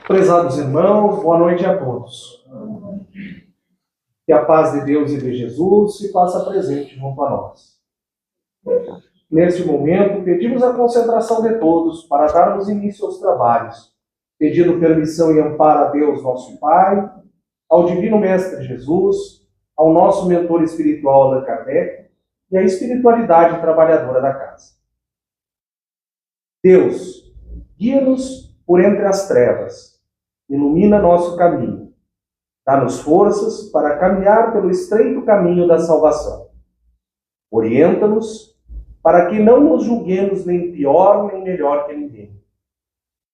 Prezados irmãos, boa noite a todos. Que a paz de Deus e de Jesus se faça presente junto a nós. Neste momento, pedimos a concentração de todos para darmos início aos trabalhos, pedindo permissão e amparo a Deus, nosso Pai, ao Divino Mestre Jesus, ao nosso mentor espiritual Allan Kardec e à espiritualidade trabalhadora da casa. Deus, guia-nos por entre as trevas, ilumina nosso caminho, dá-nos forças para caminhar pelo estreito caminho da salvação. Orienta-nos para que não nos julguemos nem pior nem melhor que ninguém.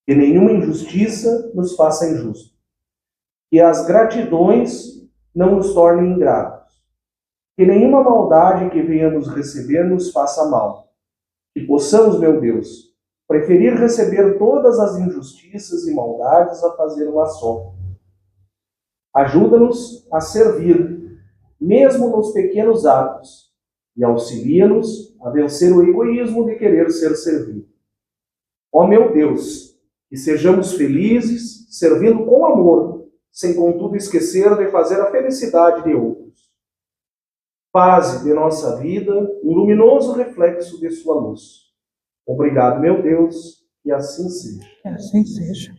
Que nenhuma injustiça nos faça injusto. Que as gratidões não nos tornem ingratos. Que nenhuma maldade que venhamos receber nos faça mal. Que possamos, meu Deus, preferir receber todas as injustiças e maldades a fazer uma só. Ajuda-nos a servir, mesmo nos pequenos atos, e auxilia-nos a vencer o egoísmo de querer ser servido. Ó meu Deus, que sejamos felizes, servindo com amor, sem contudo esquecer de fazer a felicidade de outros. Faze de nossa vida um luminoso reflexo de sua luz. Obrigado, meu Deus, e assim seja. Que assim seja.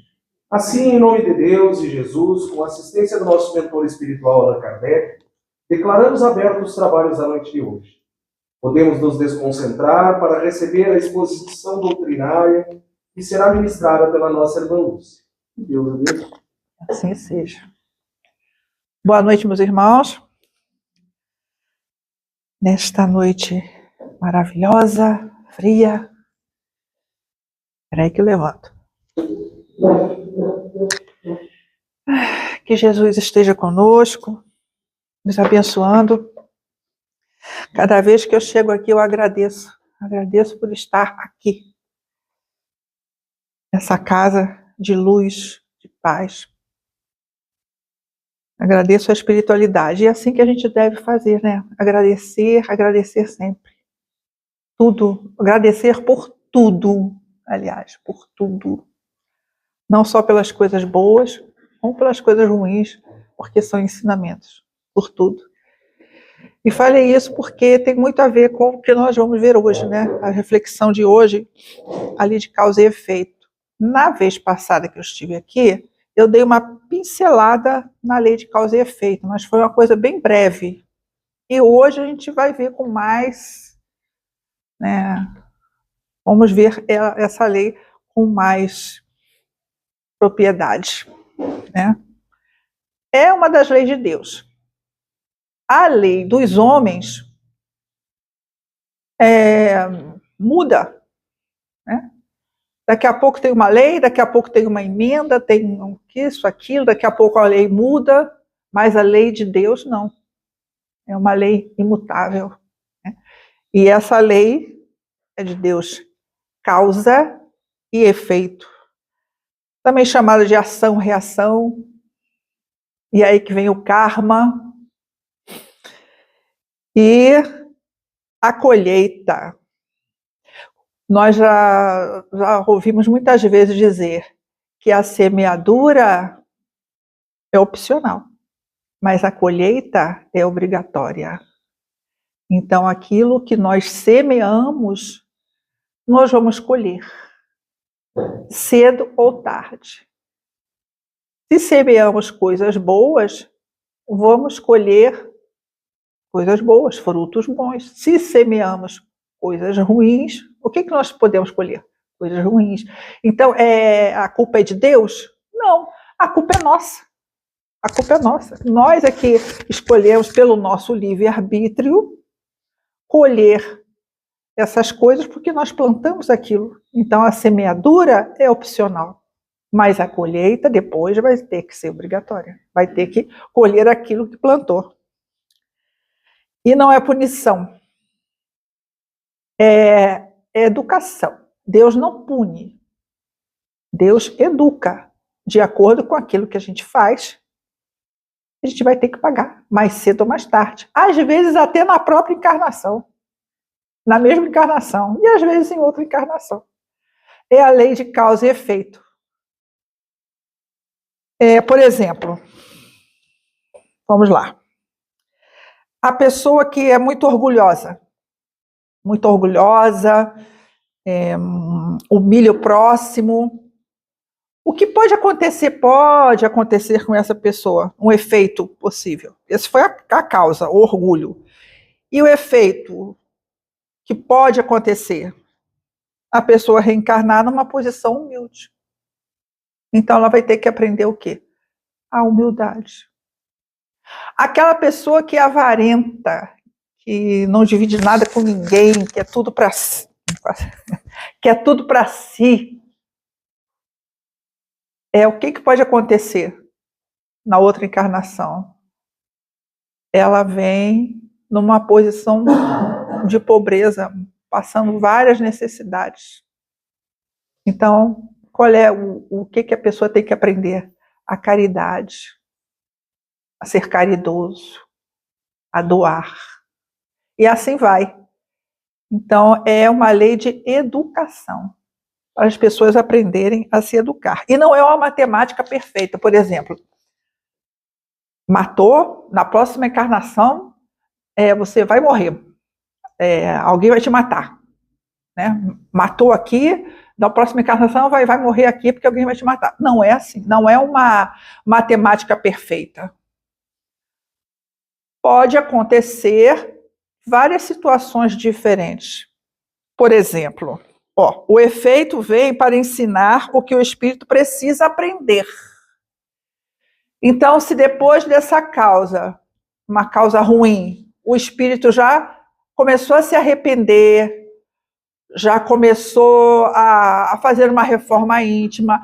Assim, em nome de Deus e Jesus, com a assistência do nosso mentor espiritual Allan Kardec, declaramos abertos os trabalhos da noite de hoje. Podemos nos desconcentrar para receber a exposição doutrinária que será ministrada pela nossa irmã Lúcia. Deus abençoe. Assim seja. Boa noite, meus irmãos. Nesta noite maravilhosa, fria. Espera aí que eu levanto. Que Jesus esteja conosco, nos abençoando. Cada vez que eu chego aqui, eu agradeço. Agradeço por estar aqui. Nessa casa de luz, de paz. Agradeço a espiritualidade. E é assim que a gente deve fazer, né? Agradecer sempre. Tudo. Agradecer por tudo. Aliás, por tudo. Não só pelas coisas boas, como pelas coisas ruins, porque são ensinamentos. Por tudo. E falei isso porque tem muito a ver com o que nós vamos ver hoje, né? A reflexão de hoje, ali de causa e efeito. Na vez passada que eu estive aqui, eu dei uma pincelada na lei de causa e efeito, mas foi uma coisa bem breve. E hoje a gente vai ver com mais, né? Vamos ver essa lei com mais propriedade, né? É uma das leis de Deus. A lei dos homens muda, né? Daqui a pouco tem uma lei, daqui a pouco tem uma emenda, tem isso, aquilo, daqui a pouco a lei muda, mas a lei de Deus não. É uma lei imutável, né? E essa lei é de Deus, causa e efeito. Também chamada de ação-reação. E aí que vem o karma. E a colheita. Nós já ouvimos muitas vezes dizer que a semeadura é opcional, mas a colheita é obrigatória. Então, aquilo que nós semeamos, nós vamos colher, cedo ou tarde. Se semeamos coisas boas, vamos colher coisas boas, frutos bons. Se semeamos coisas ruins, o que nós podemos colher? Coisas ruins. Então, a culpa é de Deus? Não, a culpa é nossa. A culpa é nossa. Nós é que escolhemos pelo nosso livre-arbítrio colher essas coisas porque nós plantamos aquilo. Então, a semeadura é opcional, mas a colheita depois vai ter que ser obrigatória. Vai ter que colher aquilo que plantou. E não é punição. É educação. Deus não pune. Deus educa. De acordo com aquilo que a gente faz, a gente vai ter que pagar, mais cedo ou mais tarde. Às vezes até na própria encarnação. Na mesma encarnação. E às vezes em outra encarnação. É a lei de causa e efeito. Por exemplo, vamos lá. A pessoa que é muito orgulhosa, humilha o próximo. O que pode acontecer com essa pessoa, um efeito possível. Essa foi a causa, o orgulho. E o efeito que pode acontecer? A pessoa reencarnar numa posição humilde. Então ela vai ter que aprender o quê? A humildade. Aquela pessoa que é avarenta, que não divide nada com ninguém, que é tudo para si, o que pode acontecer na outra encarnação? Ela vem numa posição de pobreza, passando várias necessidades. Então, qual é o que a pessoa tem que aprender? A caridade, a ser caridoso, a doar. E assim vai. Então, é uma lei de educação, para as pessoas aprenderem a se educar. E não é uma matemática perfeita. Por exemplo, matou, na próxima encarnação, você vai morrer. Alguém vai te matar. Né? Matou aqui, na próxima encarnação vai morrer aqui porque alguém vai te matar. Não é assim, não é uma matemática perfeita. Pode acontecer várias situações diferentes. Por exemplo, o efeito vem para ensinar o que o espírito precisa aprender. Então, se depois dessa causa, uma causa ruim, o espírito já começou a se arrepender, já começou a fazer uma reforma íntima,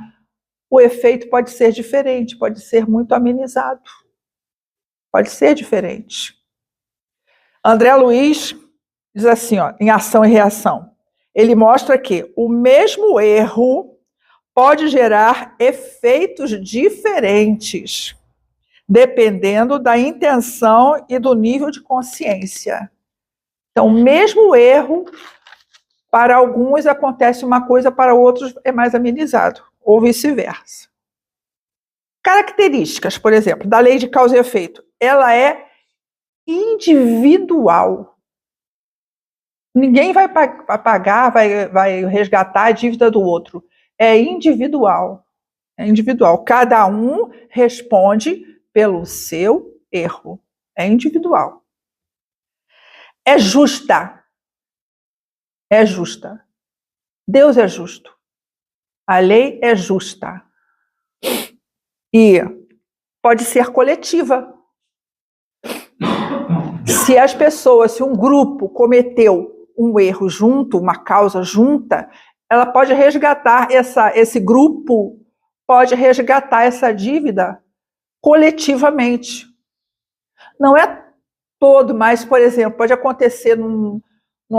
o efeito pode ser diferente, pode ser muito amenizado. Pode ser diferente. André Luiz diz assim, em Ação e Reação, ele mostra que o mesmo erro pode gerar efeitos diferentes, dependendo da intenção e do nível de consciência. Então, o mesmo erro, para alguns acontece uma coisa, para outros é mais amenizado, ou vice-versa. Características, por exemplo, da lei de causa e efeito. Ela é individual. Ninguém vai pagar, vai resgatar a dívida do outro. É individual. É individual. Cada um responde pelo seu erro. É individual. É justa. É justa. Deus é justo. A lei é justa. E pode ser coletiva. Se um grupo cometeu um erro junto, uma causa junta, ela pode resgatar, esse grupo pode resgatar essa dívida coletivamente. Não é todo, mas, por exemplo, pode acontecer num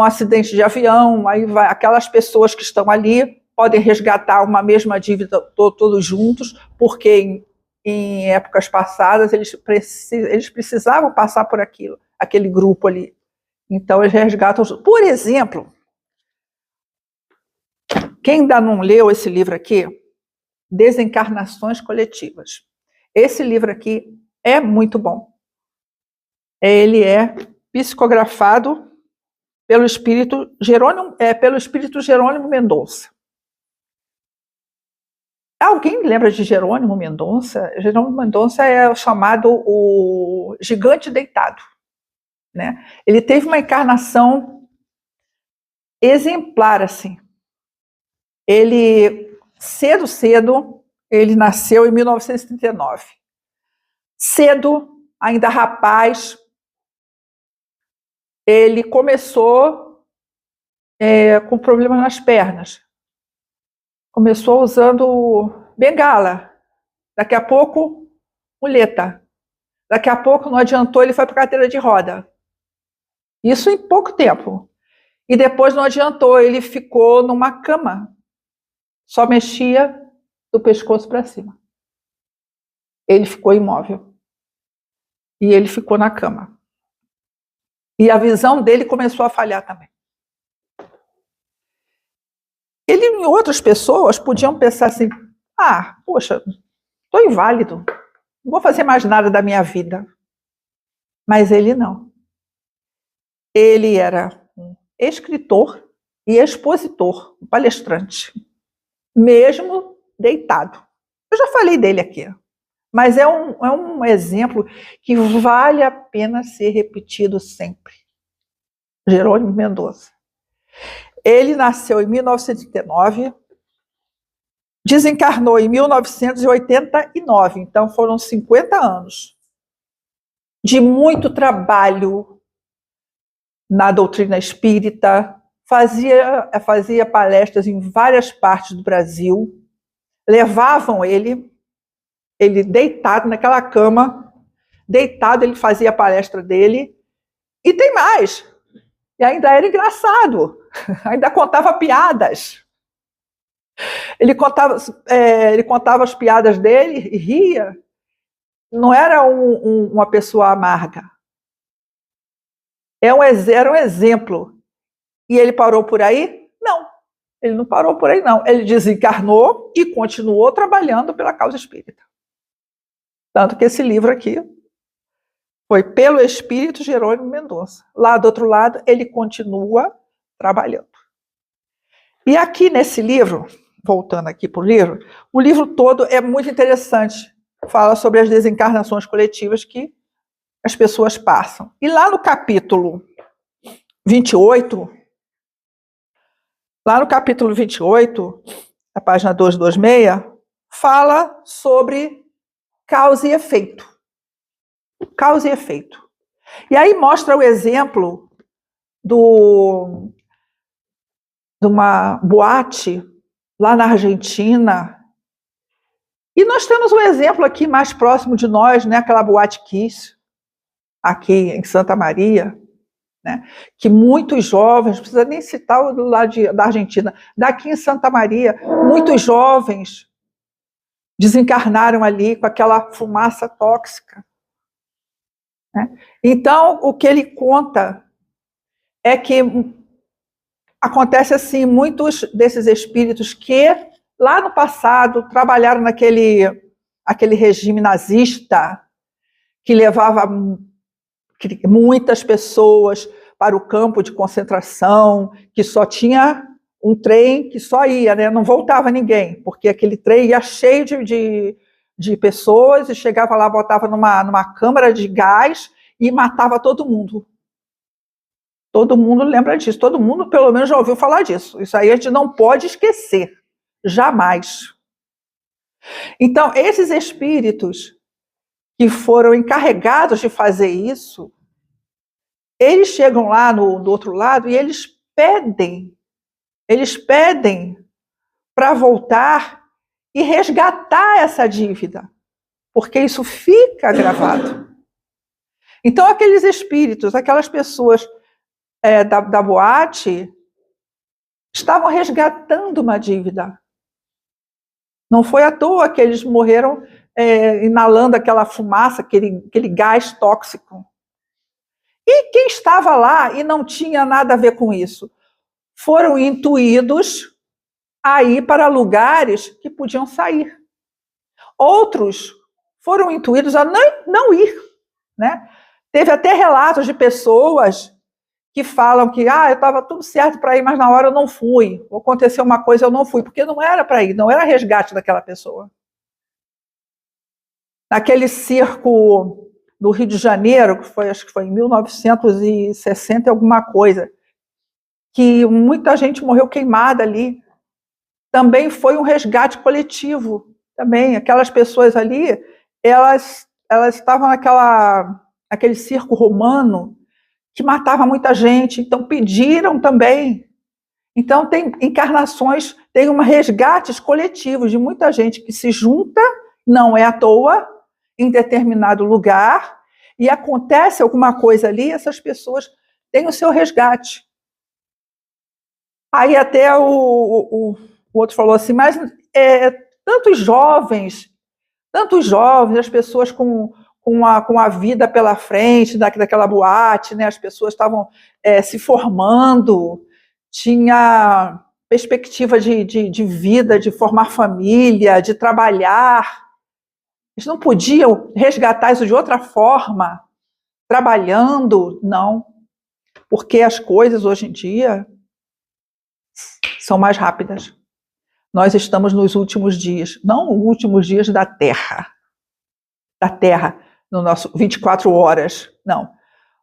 acidente de avião, aí aquelas pessoas que estão ali podem resgatar uma mesma dívida todos juntos, porque em épocas passadas eles precisavam passar por aquele grupo ali. Então eles resgatam. Por exemplo, quem ainda não leu esse livro aqui, Desencarnações Coletivas. Esse livro aqui é muito bom. Ele é psicografado pelo espírito Jerônimo Mendonça. Alguém lembra de Jerônimo Mendonça? Jerônimo Mendonça é chamado o gigante deitado. Né? Ele teve uma encarnação exemplar, assim. Ele, cedo, ele nasceu em 1939. Cedo, ainda rapaz, ele começou com problemas nas pernas. Começou usando bengala. Daqui a pouco, muleta. Daqui a pouco, não adiantou, ele foi para cadeira de roda. Isso em pouco tempo. E depois não adiantou, ele ficou numa cama. Só mexia do pescoço para cima. Ele ficou imóvel. E ele ficou na cama. E a visão dele começou a falhar também. Ele e outras pessoas podiam pensar assim, poxa, estou inválido, não vou fazer mais nada da minha vida. Mas ele não. Ele era um escritor e expositor, um palestrante, mesmo deitado. Eu já falei dele aqui, mas é um exemplo que vale a pena ser repetido sempre. Jerônimo Mendonça. Ele nasceu em 1939, desencarnou em 1989, então foram 50 anos de muito trabalho na doutrina espírita, fazia palestras em várias partes do Brasil, levavam ele deitado naquela cama, deitado ele fazia a palestra dele, e tem mais, e ainda era engraçado, ainda contava piadas. Ele contava as piadas dele e ria. Não era uma pessoa amarga. Era um exemplo. E ele parou por aí? Não. Ele não parou por aí, não. Ele desencarnou e continuou trabalhando pela causa espírita. Tanto que esse livro aqui foi Pelo Espírito Jerônimo Mendonça. Lá do outro lado, ele continua trabalhando. E aqui nesse livro, voltando aqui para o livro todo é muito interessante. Fala sobre as desencarnações coletivas que as pessoas passam. E lá no capítulo 28, a página 226, fala sobre causa e efeito. Causa e efeito. E aí mostra o exemplo de uma boate lá na Argentina. E nós temos um exemplo aqui mais próximo de nós, né? Aquela Boate Kiss, aqui em Santa Maria, né? Que muitos jovens, não precisa nem citar o do lado da Argentina, daqui em Santa Maria, muitos jovens desencarnaram ali com aquela fumaça tóxica. Né? Então, o que ele conta é que acontece assim, muitos desses espíritos que lá no passado trabalharam aquele regime nazista que levava muitas pessoas para o campo de concentração, que só tinha um trem que só ia, né? Não voltava ninguém, porque aquele trem ia cheio de pessoas e chegava lá, botava numa câmara de gás e matava todo mundo. Todo mundo lembra disso, todo mundo pelo menos já ouviu falar disso. Isso aí a gente não pode esquecer, jamais. Então, esses espíritos que foram encarregados de fazer isso, eles chegam lá do outro lado e eles pedem para voltar e resgatar essa dívida, porque isso fica gravado. Então, aqueles espíritos, aquelas pessoas da boate, estavam resgatando uma dívida. Não foi à toa que eles morreram inalando aquela fumaça, aquele gás tóxico. E quem estava lá e não tinha nada a ver com isso? Foram intuídos a ir para lugares que podiam sair. Outros foram intuídos a não ir. Né? Teve até relatos de pessoas que falam que eu estava tudo certo para ir, mas na hora eu não fui. Aconteceu uma coisa, eu não fui, porque não era para ir, não era resgate daquela pessoa. Naquele circo do Rio de Janeiro, acho que foi em 1960 alguma coisa, que muita gente morreu queimada ali, também foi um resgate coletivo. Também, aquelas pessoas ali, elas estavam naquele circo romano, que matava muita gente, então pediram também. Então tem encarnações, tem resgates coletivos de muita gente que se junta, não é à toa, em determinado lugar, e acontece alguma coisa ali, essas pessoas têm o seu resgate. Aí até o outro falou assim, mas tantos jovens, as pessoas com a vida pela frente daquela boate, né? As pessoas estavam se formando, tinha perspectiva de vida, de formar família, de trabalhar. Eles não podiam resgatar isso de outra forma, trabalhando, não. Porque as coisas hoje em dia são mais rápidas. Nós estamos nos últimos dias, não os últimos dias da Terra, no nosso 24 horas, não.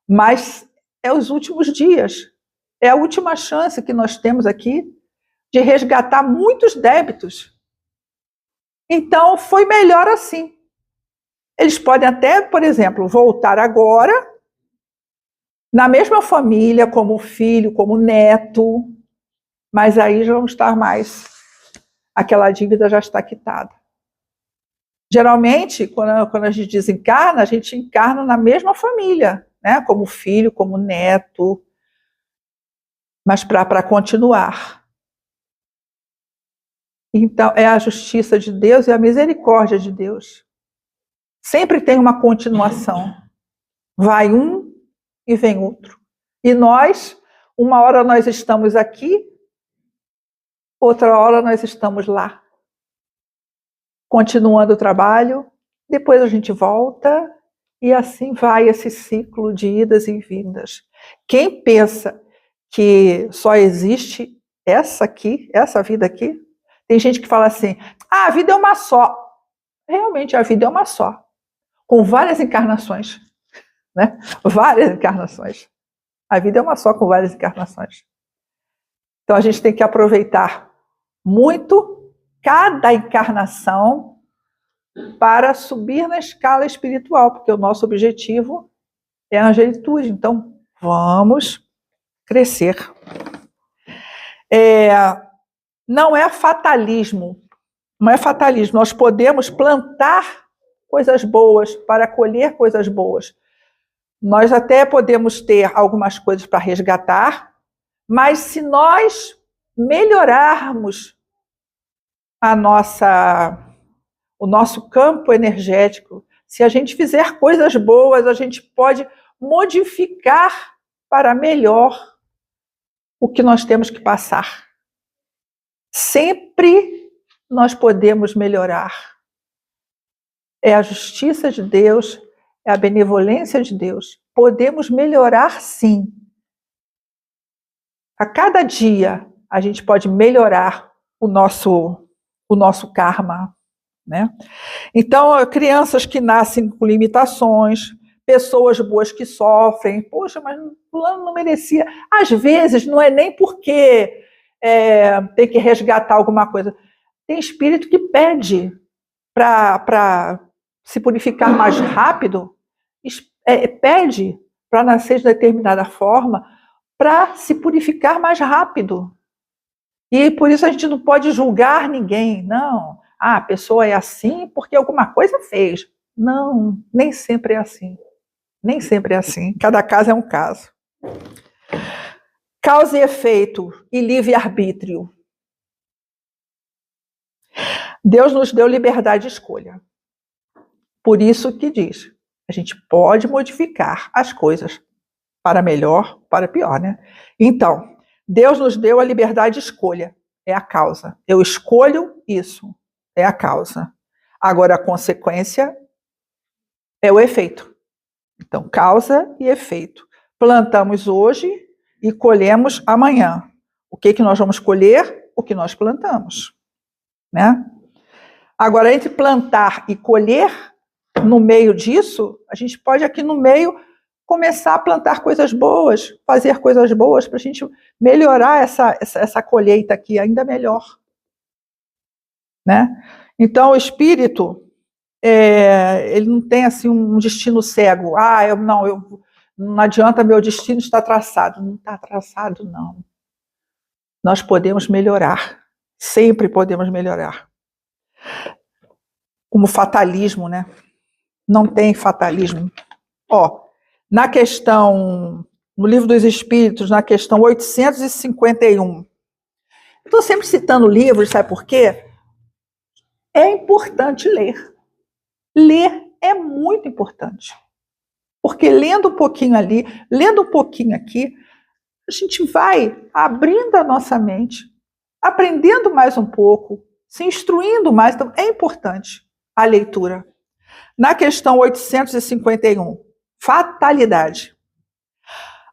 Mas é os últimos dias. É a última chance que nós temos aqui de resgatar muitos débitos. Então, foi melhor assim. Eles podem até, por exemplo, voltar agora, na mesma família, como filho, como neto, mas aí já não está mais, aquela dívida já está quitada. Geralmente, quando a gente encarna na mesma família, né? Como filho, como neto, mas para continuar. Então, é a justiça de Deus e a misericórdia de Deus. Sempre tem uma continuação. Vai um e vem outro. E nós, uma hora nós estamos aqui, outra hora nós estamos lá. Continuando o trabalho, depois a gente volta, e assim vai esse ciclo de idas e vindas. Quem pensa que só existe essa vida aqui, tem gente que fala assim, a vida é uma só. Realmente, a vida é uma só, com várias encarnações, né? Várias encarnações. A vida é uma só, com várias encarnações. Então, a gente tem que aproveitar muito cada encarnação para subir na escala espiritual, porque o nosso objetivo é a angelitude. Então, vamos crescer. Não é fatalismo. Não é fatalismo. Nós podemos plantar coisas boas para colher coisas boas. Nós até podemos ter algumas coisas para resgatar, mas se nós melhorarmos o nosso campo energético, se a gente fizer coisas boas, a gente pode modificar para melhor o que nós temos que passar. Sempre nós podemos melhorar. É a justiça de Deus, é a benevolência de Deus. Podemos melhorar, sim. A cada dia a gente pode melhorar o nosso karma, né? Então, crianças que nascem com limitações, pessoas boas que sofrem, poxa, mas fulano não merecia. Às vezes não é nem porque tem que resgatar alguma coisa. Tem espírito que pede para se purificar mais rápido, pede para nascer de determinada forma, para se purificar mais rápido. E por isso a gente não pode julgar ninguém, não. A pessoa é assim porque alguma coisa fez. Não, nem sempre é assim. Nem sempre é assim. Cada caso é um caso. Causa e efeito e livre-arbítrio. Deus nos deu liberdade de escolha. Por isso que diz, a gente pode modificar as coisas para melhor, para pior, né? Então, Deus nos deu a liberdade de escolha. É a causa. Eu escolho isso. É a causa. Agora, a consequência é o efeito. Então, causa e efeito. Plantamos hoje e colhemos amanhã. O que nós vamos colher? O que nós plantamos. Né? Agora, entre plantar e colher, no meio disso, a gente pode aqui no meio começar a plantar coisas boas, fazer coisas boas para a gente melhorar essa colheita aqui ainda melhor. Né? Então, o espírito, ele não tem assim um destino cego. Não adianta, meu destino está traçado. Não está traçado, não. Nós podemos melhorar. Sempre podemos melhorar. Como fatalismo, né? Não tem fatalismo. Na questão, no Livro dos Espíritos, na questão 851. Estou sempre citando livros, sabe por quê? É importante ler. Ler é muito importante. Porque lendo um pouquinho ali, lendo um pouquinho aqui, a gente vai abrindo a nossa mente, aprendendo mais um pouco, se instruindo mais. Então, é importante a leitura. Na questão 851, fatalidade.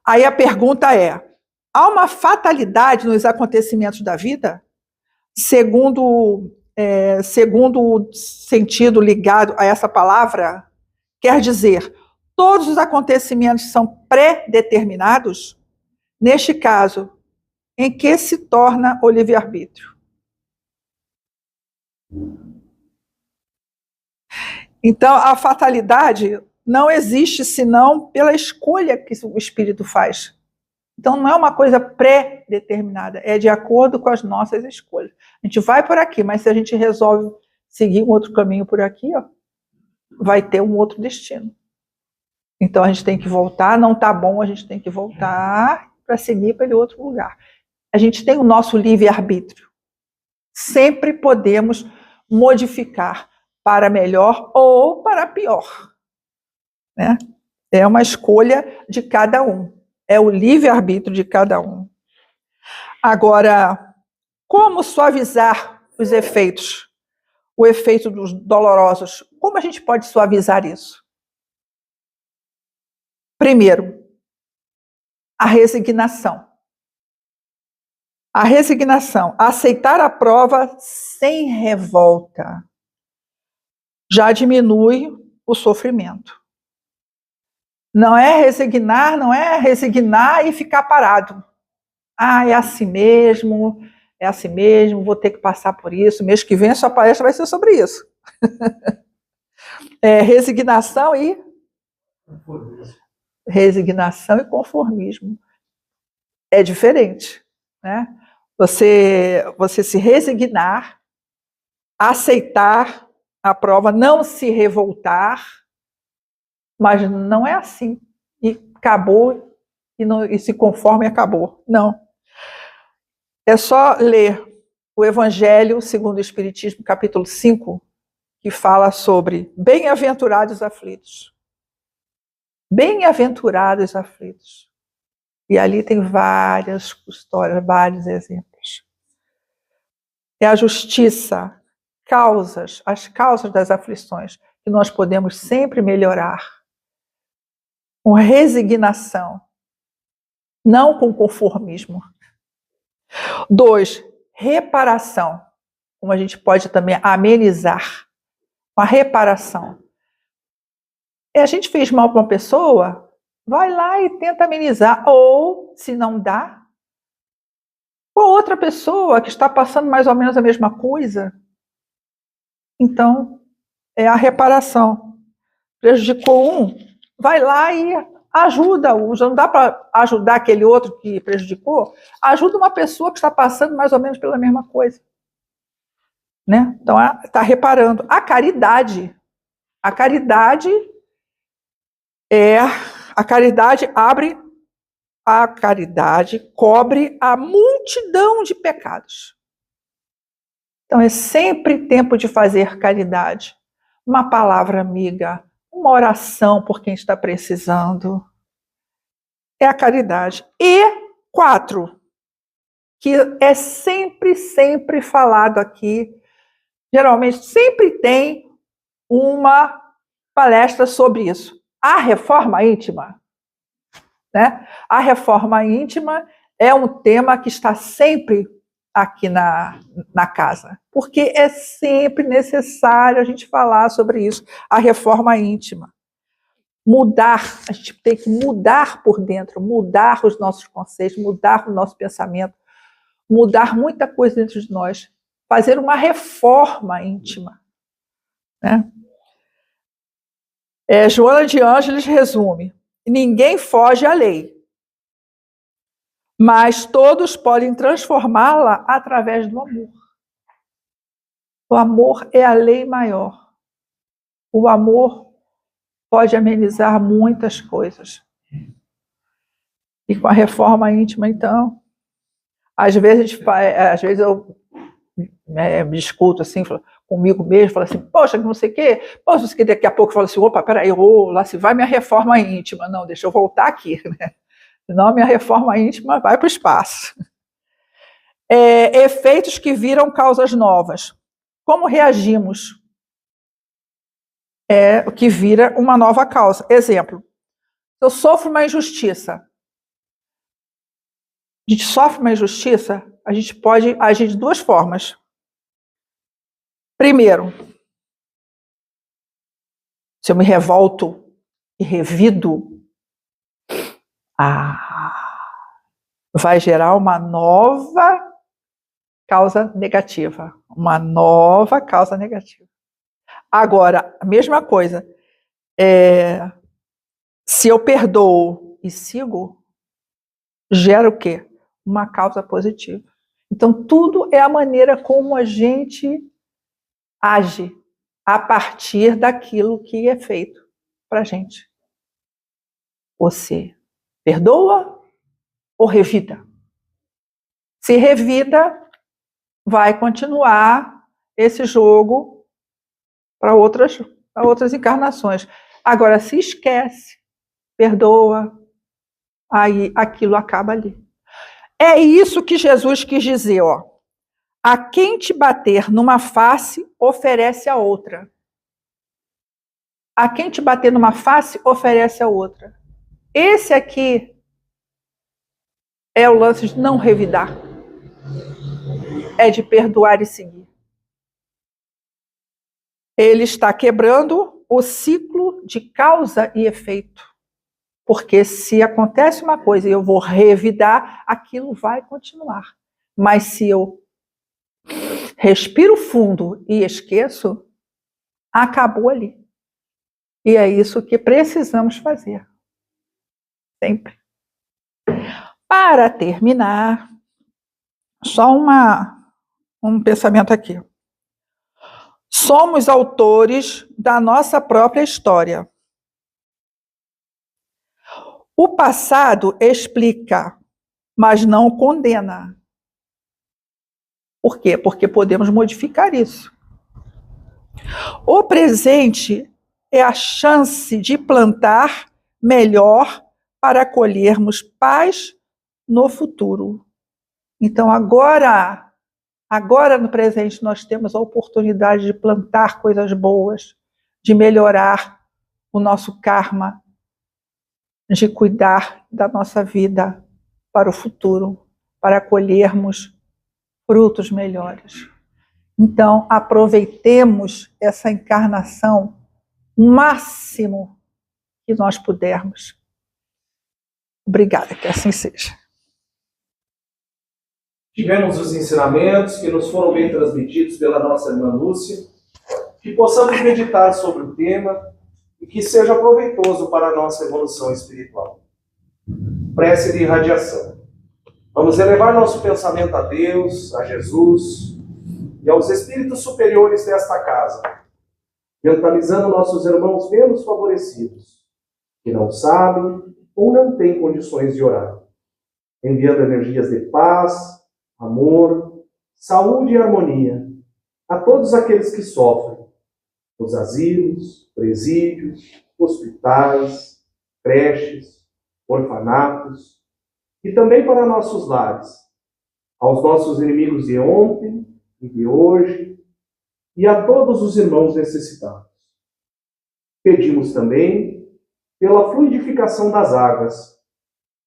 Aí a pergunta é: há uma fatalidade nos acontecimentos da vida? Segundo o sentido ligado a essa palavra, quer dizer, todos os acontecimentos são pré-determinados? Neste caso, em que se torna o livre-arbítrio? Então, a fatalidade não existe senão pela escolha que o espírito faz. Então, não é uma coisa pré-determinada, é de acordo com as nossas escolhas. A gente vai por aqui, mas se a gente resolve seguir um outro caminho por aqui, ó, vai ter um outro destino. Então, a gente tem que voltar, não está bom, a gente tem que voltar para seguir para outro lugar. A gente tem o nosso livre-arbítrio. Sempre podemos modificar para melhor ou para pior, né? É uma escolha de cada um. É o livre-arbítrio de cada um. Agora, como suavizar os efeitos? O efeito dos dolorosos. Como a gente pode suavizar isso? Primeiro, a resignação. A resignação, aceitar a prova sem revolta, já diminui o sofrimento. Não é resignar e ficar parado. Ah, é assim mesmo, vou ter que passar por isso. Mês que vem a sua palestra vai ser sobre isso. Resignação e conformismo. É diferente, né? Você se resignar, aceitar a prova, não se revoltar, mas não é assim. E acabou, e se conforma e acabou. Não. É só ler o Evangelho segundo o Espiritismo, capítulo 5, que fala sobre bem-aventurados os aflitos. Bem-aventurados os aflitos. E ali tem várias histórias, vários exemplos. É a justiça, as causas das aflições, que nós podemos sempre melhorar. Com resignação, não com conformismo. 2, reparação, como a gente pode também amenizar. Uma reparação. A gente fez mal para uma pessoa, vai lá e tenta amenizar. Ou, se não dá, ou outra pessoa que está passando mais ou menos a mesma coisa. Então, é a reparação. Prejudicou um, vai lá e ajuda-o. Já não dá para ajudar aquele outro que prejudicou? Ajuda uma pessoa que está passando mais ou menos pela mesma coisa. Né? Então, está reparando. A caridade cobre a multidão de pecados. Então, é sempre tempo de fazer caridade. Uma palavra amiga, uma oração por quem está precisando. É a caridade. E 4, que é sempre falado aqui, geralmente sempre tem uma palestra sobre isso. A reforma íntima. Né? A reforma íntima é um tema que está sempre aqui na casa, porque é sempre necessário a gente falar sobre isso, a reforma íntima. Mudar, a gente tem que mudar por dentro, mudar os nossos conceitos, mudar o nosso pensamento, mudar muita coisa dentro de nós, fazer uma reforma íntima. Né? Joana de Ângeles resume: ninguém foge à lei, mas todos podem transformá-la através do amor. O amor é a lei maior. O amor pode amenizar muitas coisas. E com a reforma íntima, então, às vezes eu me discuto assim, comigo mesmo, falo assim, poxa, não sei o quê, poxa, isso que daqui a pouco fala assim, opa, peraí, lá se vai minha reforma íntima. Não, deixa eu voltar aqui, né? Senão minha reforma íntima vai para o espaço. Efeitos que viram causas novas. Como reagimos? é o que vira uma nova causa. Exemplo, se eu sofro uma injustiça, a gente sofre uma injustiça, a gente pode agir de duas formas. Primeiro, se eu me revolto e revido, vai gerar uma nova causa negativa. Uma nova causa negativa. Agora, a mesma coisa, se eu perdoo e sigo, gera o quê? Uma causa positiva. Então, tudo é a maneira como a gente age a partir daquilo que é feito para a gente. Você perdoa ou revida? Se revida, vai continuar esse jogo para outras encarnações. Agora, se esquece, perdoa, aí aquilo acaba ali. É isso que Jesus quis dizer, ó. A quem te bater numa face, oferece a outra. A quem te bater numa face, oferece a outra. Esse aqui é o lance de não revidar. É de perdoar e seguir. Ele está quebrando o ciclo de causa e efeito. Porque se acontece uma coisa e eu vou revidar, aquilo vai continuar. Mas se eu respiro fundo e esqueço, acabou ali. E é isso que precisamos fazer. Sempre. Para terminar, só um pensamento aqui. Somos autores da nossa própria história. O passado explica, mas não condena. Por quê? Porque podemos modificar isso. O presente é a chance de plantar melhor para colhermos paz no futuro. Então, agora no presente, nós temos a oportunidade de plantar coisas boas, de melhorar o nosso karma, de cuidar da nossa vida para o futuro, para colhermos frutos melhores. Então, aproveitemos essa encarnação o máximo que nós pudermos. Obrigada, que assim seja. Tivemos os ensinamentos que nos foram bem transmitidos pela nossa irmã Lúcia, que possamos meditar sobre o tema e que seja proveitoso para a nossa evolução espiritual. Prece de irradiação. Vamos elevar nosso pensamento a Deus, a Jesus e aos espíritos superiores desta casa, mentalizando nossos irmãos menos favorecidos, que não sabem ou não têm condições de orar, enviando energias de paz, amor, saúde e harmonia a todos aqueles que sofrem, nos asilos, presídios, hospitais, creches, orfanatos, e também para nossos lares, aos nossos inimigos de ontem e de hoje, e a todos os irmãos necessitados. Pedimos também pela fluidificação das águas,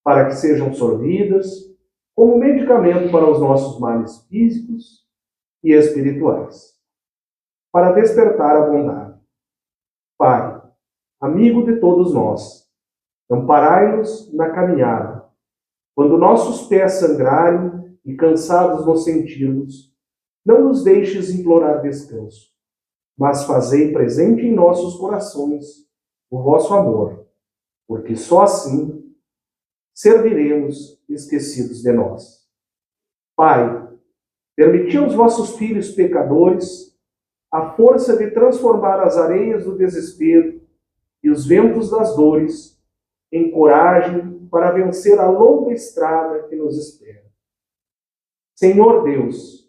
para que sejam sorvidas como medicamento para os nossos males físicos e espirituais, para despertar a bondade. Pai, amigo de todos nós, amparai-nos na caminhada. Quando nossos pés sangrarem e cansados nos sentirmos, não nos deixes implorar descanso, mas fazei presente em nossos corações o vosso amor, porque só assim serviremos esquecidos de nós. Pai, permiti aos vossos filhos pecadores a força de transformar as areias do desespero e os ventos das dores em coragem para vencer a longa estrada que nos espera. Senhor Deus,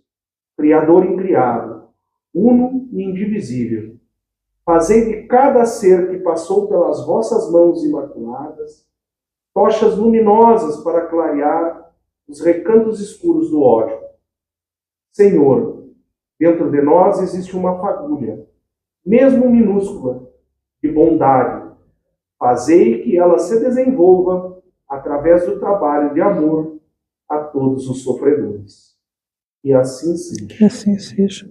Criador incriado, uno e indivisível, fazei de cada ser que passou pelas vossas mãos imaculadas tochas luminosas para clarear os recantos escuros do ódio. Senhor, dentro de nós existe uma fagulha, mesmo minúscula, de bondade. Fazei que ela se desenvolva através do trabalho de amor a todos os sofredores. E assim seja. Que assim seja.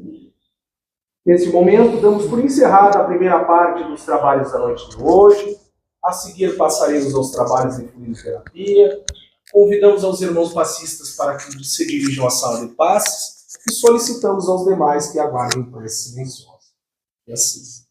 Nesse momento, damos por encerrada a primeira parte dos trabalhos da noite de hoje. A seguir, passaremos aos trabalhos de fluidoterapia. Convidamos aos irmãos passistas para que se dirijam à sala de passes e solicitamos aos demais que aguardem prece silenciosa. E assim.